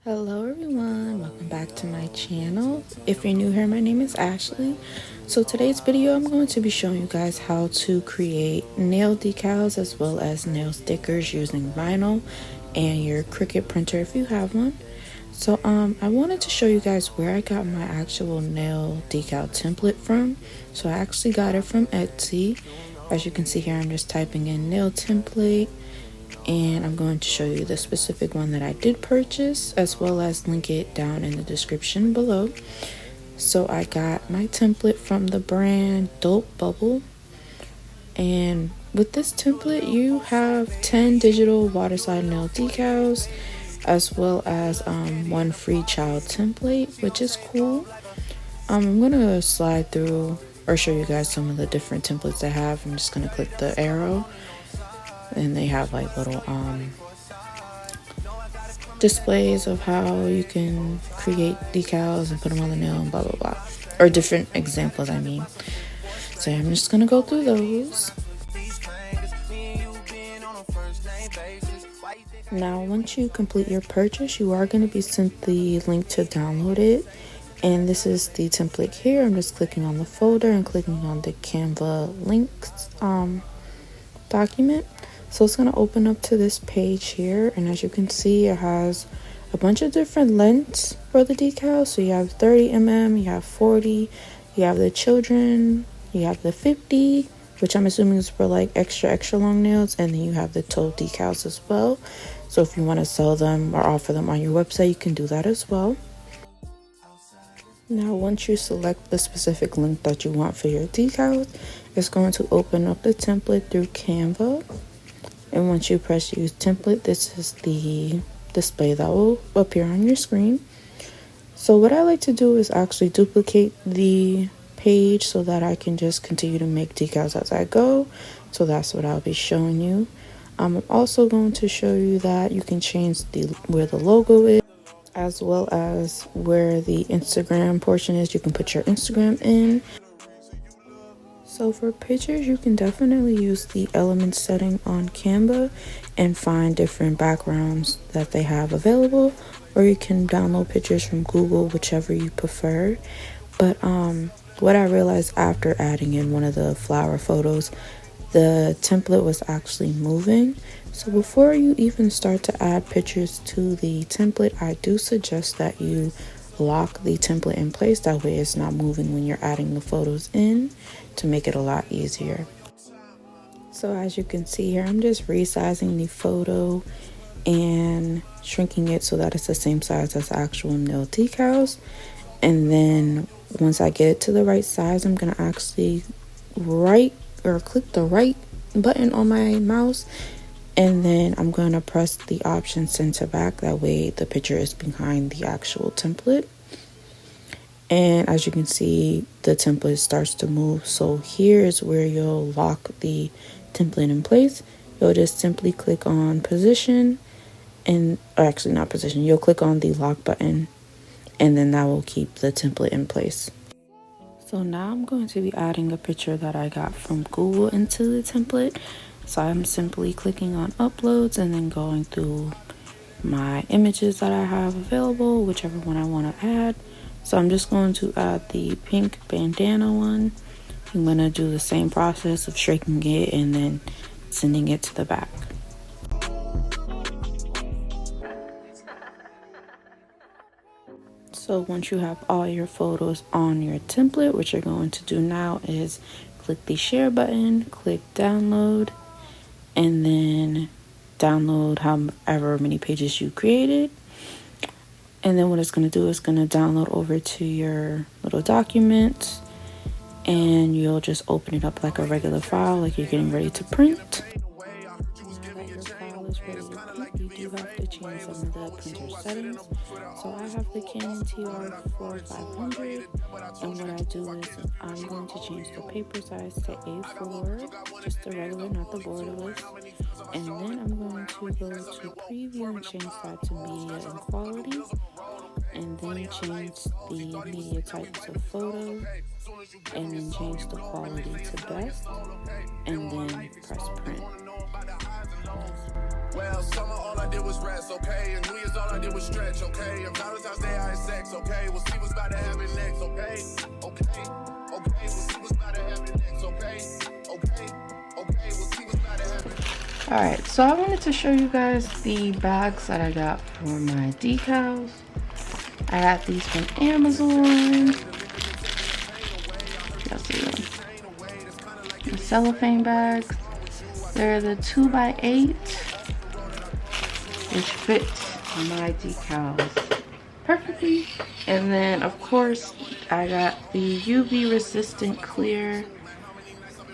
Hello everyone, welcome back to my channel. If you're new here, my name is Ashley. So today's video I'm going to be showing you guys how to create nail decals as well as nail stickers using vinyl and your Cricut printer if you have one. So I wanted to show you guys where I got my actual nail decal template from. So I actually got it from Etsy. As you can see here, I'm just typing in nail template, and I'm going to show you the specific one that I did purchase as well as link it down in the description below. So I got my template from the brand Dope Bubble, and with this template you have 10 digital water slide nail decals as well as one free child template, which is cool. I'm gonna slide through or show you guys some of the different templates I have. I'm just gonna click the arrow, and they have like little displays of how you can create decals and put them on the nail and blah blah blah, or different examples I mean. So I'm just gonna go through those. Now once you complete your purchase, you are going to be sent the link to download it, and this is the template here. I'm just clicking on the folder and clicking on the Canva links document. So it's going to open up to this page here, and as you can see, it has a bunch of different lengths for the decals. So you have 30 mm, you have 40, you have the children, you have the 50, which I'm assuming is for like extra long nails, and then you have the toe decals as well. So if you want to sell them or offer them on your website, you can do that as well. Now once you select the specific length that you want for your decals, it's going to open up the template through Canva. And once you press use template, this is the display that will appear on your screen. So what I like to do is actually duplicate the page so that I can just continue to make decals as I go. So that's what I'll be showing you. I'm also going to show you that you can change where the logo is, as well as where the Instagram portion is. You can put your Instagram in. So for pictures, you can definitely use the element setting on Canva and find different backgrounds that they have available, or you can download pictures from Google, whichever you prefer. But what I realized after adding in one of the flower photos, the template was actually moving. So before you even start to add pictures to the template, I do suggest that you lock the template in place. That way it's not moving when you're adding the photos in, to make it a lot easier. So as you can see here, I'm just resizing the photo and shrinking it so that it's the same size as actual nail decals. And then once I get it to the right size, I'm gonna actually click the right button on my mouse, and then I'm going to press the option center back. That way the picture is behind the actual template. And as you can see, the template starts to move. So here is where you'll lock the template in place. You'll just simply click on position, or actually not position, you'll click on the lock button, and then that will keep the template in place. So now I'm going to be adding a picture that I got from Google into the template. So I'm simply clicking on uploads and then going through my images that I have available, whichever one I want to add. So I'm just going to add the pink bandana one. I'm going to do the same process of shrinking it and then sending it to the back. So once you have all your photos on your template, what you're going to do now is click the share button, click download, and then download however many pages you created. And then what it's going to do is going to download over to your little document, and you'll just open it up like a regular file, like you're getting ready to print. You do have to change some of the printer settings. So I have the Canon TR4500, and what I do is I'm going to change the paper size to A4, just the regular, not the borderless. And then I'm going to go to preview and change that to media and quality, and then change the media type to photo, and then change the quality to best, and then press print. Well, summer all I did was was rest, okay? And New Year's all I did was stretch, okay? And Valentine's Day I had sex, okay? We'll see what's about to happen next, okay? Okay, okay, we'll see what's about to happen next, okay? Okay, okay, we'll see what's about to happen next. Alright, so I wanted to show you guys the bags that I got for my decals. I got these from Amazon. Y'all see them? The cellophane bags. They're the 2x8, which fits my decals perfectly. And then, of course, I got the UV resistant clear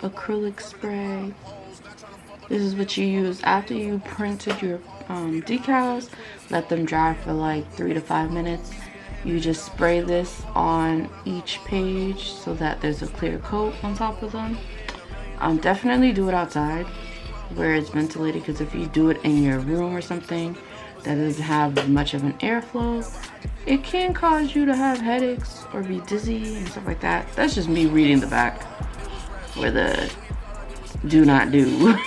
acrylic spray. This is what you use after you printed your decals. Let them dry for like 3 to 5 minutes. You just spray this on each page so that there's a clear coat on top of them. Definitely do it outside where it's ventilated, because if you do it in your room or something that doesn't have much of an airflow, it can cause you to have headaches or be dizzy and stuff like that. That's just me reading the back where the do not do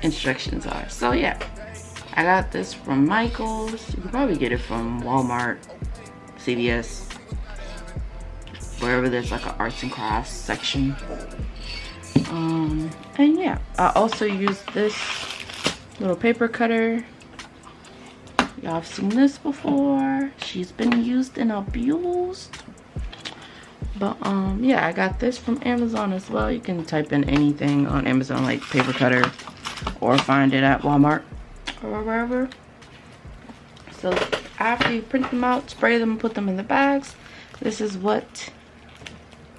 instructions are. So yeah, I got this from Michael's. You can probably get it from Walmart, CVS, wherever there's like an arts and crafts section. And yeah, I also used this little paper cutter. Y'all have seen this before. She's been used and abused. But yeah, I got this from Amazon as well. You can type in anything on Amazon like paper cutter, or find it at Walmart or wherever. So after you print them out, spray them, put them in the bags. This is what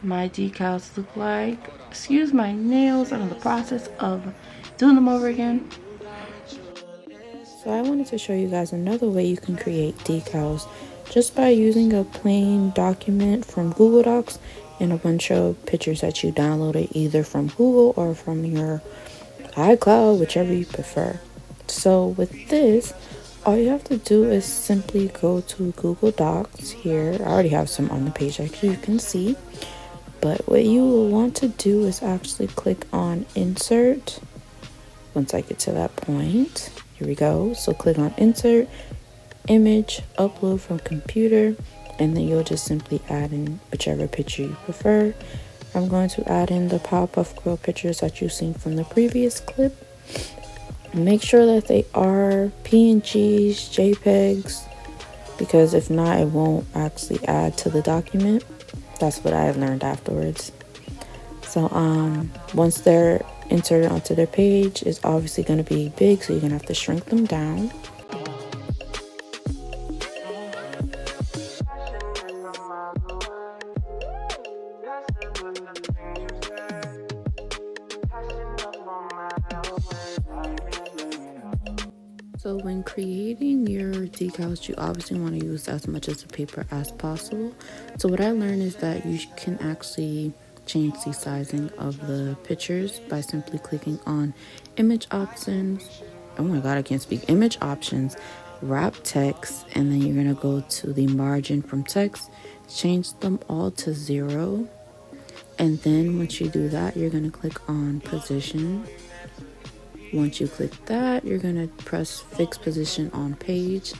my decals look like. Excuse my nails, I'm in the process of doing them over again. So I wanted to show you guys another way you can create decals just by using a plain document from Google Docs and a bunch of pictures that you downloaded either from Google or from your iCloud, whichever you prefer. So with this, all you have to do is simply go to Google Docs here. I already have some on the page, actually, you can see. But what you will want to do is actually click on Insert. Once I get to that point, here we go. So click on Insert, Image, Upload from Computer, and then you'll just simply add in whichever picture you prefer. I'm going to add in the Powerpuff Girl pictures that you've seen from the previous clip. Make sure that they are PNGs, JPEGs, because if not, it won't actually add to the document. That's what I have learned afterwards. So once they're inserted onto their page, it's obviously going to be big, so you're going to have to shrink them down. So when creating your decals, you obviously want to use as much of the paper as possible. So what I learned is that you can actually change the sizing of the pictures by simply clicking on image options. Oh my god, I can't speak. Image options, wrap text, and then you're going to go to the margin from text, change them all to 0. And then once you do that, you're going to click on position. Once you click that, you're going to press fix position on page,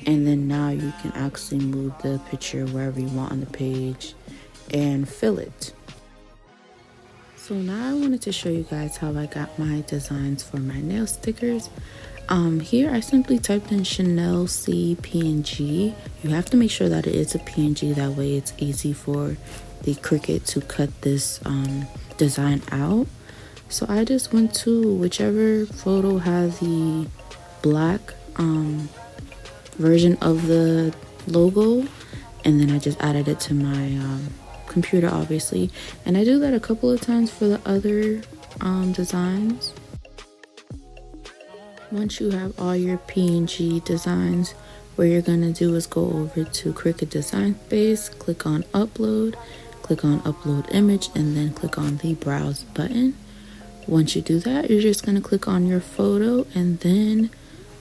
and then now you can actually move the picture wherever you want on the page and fill it. So now I wanted to show you guys how I got my designs for my nail stickers. Here I simply typed in Chanel C PNG. You have to make sure that it is a PNG, that way it's easy for the Cricut to cut this design out. So I just went to whichever photo has the black version of the logo, and then I just added it to my computer, obviously. And I do that a couple of times for the other designs. Once you have all your PNG designs, what you're going to do is go over to Cricut Design Space, click on Upload, click on Upload Image, and then click on the Browse button. Once you do that, you're just going to click on your photo and then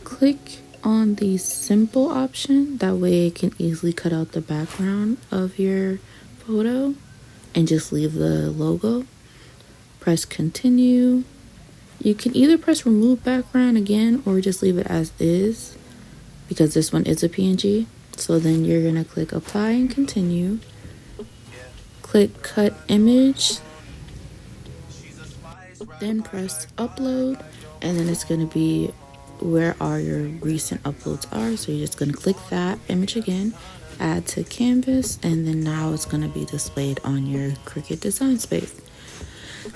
click on the simple option. That way it can easily cut out the background of your photo and just leave the logo. Press continue. You can either press remove background again or just leave it as is, because this one is a PNG. So then you're gonna click apply and continue. Click cut image, then press upload, and then it's gonna be where are your recent uploads are. So you're just gonna click that image again, add to canvas, and then now it's gonna be displayed on your Cricut design space.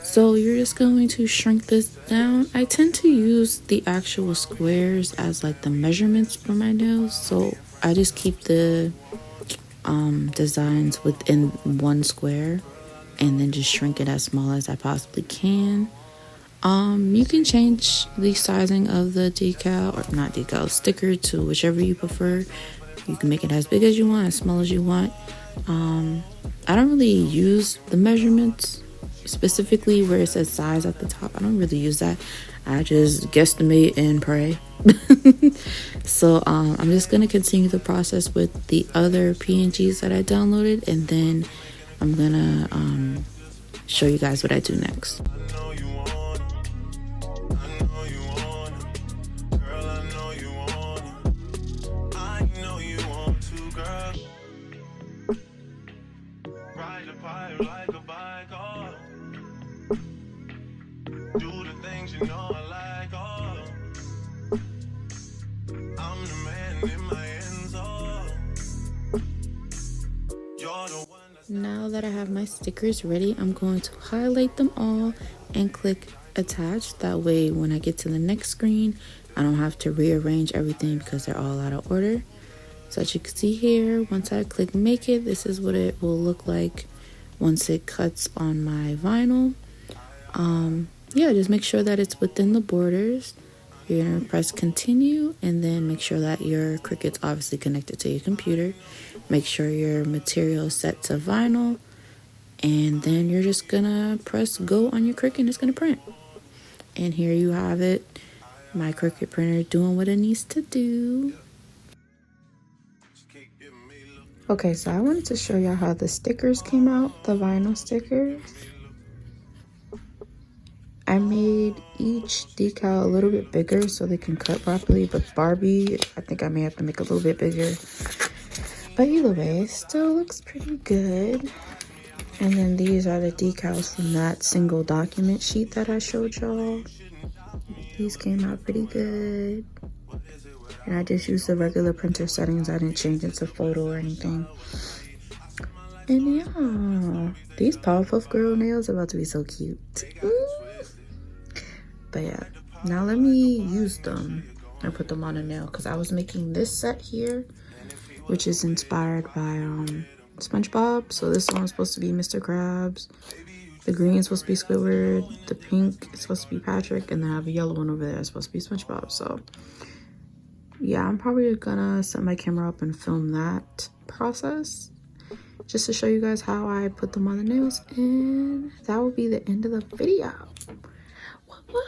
So you're just going to shrink this down. I tend to use the actual squares as like the measurements for my nails, so I just keep the designs within one square and then just shrink it as small as I possibly can. You can change the sizing of the decal, or not decal, sticker, to whichever you prefer. You can make it as big as you want, as small as you want. I don't really use the measurements specifically where it says size at the top. I don't really use that. I just guesstimate and pray. So I'm just gonna continue the process with the other PNGs that I downloaded, and then I'm gonna show you guys what I do next. Now that I have my stickers ready, I'm going to highlight them all and click attach. That way when I get to the next screen, I don't have to rearrange everything because they're all out of order. So as you can see here, once I click make it, this is what it will look like once it cuts on my vinyl. Yeah, just make sure that it's within the borders. You're gonna press continue, and then make sure that your Cricut's obviously connected to your computer. Make sure your material is set to vinyl, and then you're just gonna press go on your Cricut and it's gonna print. And here you have it, my Cricut printer doing what it needs to do. Okay, so I wanted to show y'all how the stickers came out, the vinyl stickers. I made each decal a little bit bigger so they can cut properly, but Barbie, I think I may have to make a little bit bigger. But either way, it still looks pretty good. And then these are the decals from that single document sheet that I showed y'all. These came out pretty good. And I just used the regular printer settings. I didn't change it to photo or anything. And yeah, these Powerpuff Girl nails are about to be so cute. But yeah, now let me use them and put them on a nail, because I was making this set here, which is inspired by SpongeBob. So this one's supposed to be Mr. Krabs, the green is supposed to be Squidward, the pink is supposed to be Patrick, and then I have a yellow one over there that's supposed to be SpongeBob. So yeah, I'm probably gonna set my camera up and film that process just to show you guys how I put them on the nails, and that will be the end of the video. Whoa.